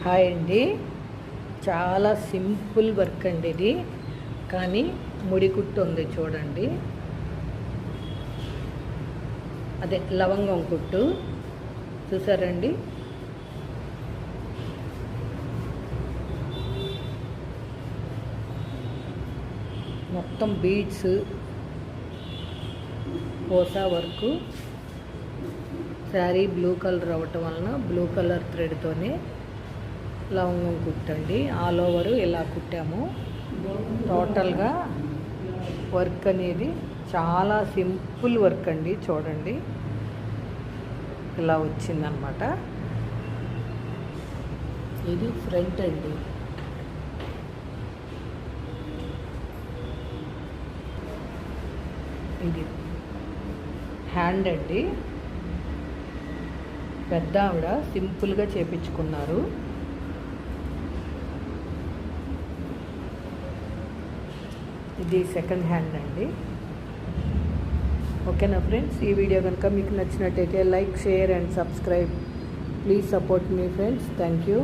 Hi అండి. చాలా simple work అండి ఇది, కానీ ముడి కుట్టు ఉంది చూడండి. అదే లవంగం కుట్టు చూసారండి. మొత్తం బీడ్స్ పోసా వర్క్. శారీ బ్లూ కలర్ అవ్వటం వలన బ్లూ కలర్ థ్రెడ్తోనే లవంగం కుట్టండి. ఆల్ ఓవరు ఇలా కుట్టాము. టోటల్గా వర్క్ అనేది చాలా సింపుల్ వర్క్ అండి. చూడండి, ఇలా వచ్చిందనమాట. ఇది ఫ్రంట్ అండి. ఇది హ్యాండ్ అండి. పెద్ద ఆవిడ సింపుల్గా చేపించుకున్నారు. ఇది సెకండ్ హ్యాండ్ అండి. ఓకేనా ఫ్రెండ్స్, ఈ వీడియో కనుక మీకు నచ్చినట్టయితే like, share and subscribe. Please support me friends. Thank you.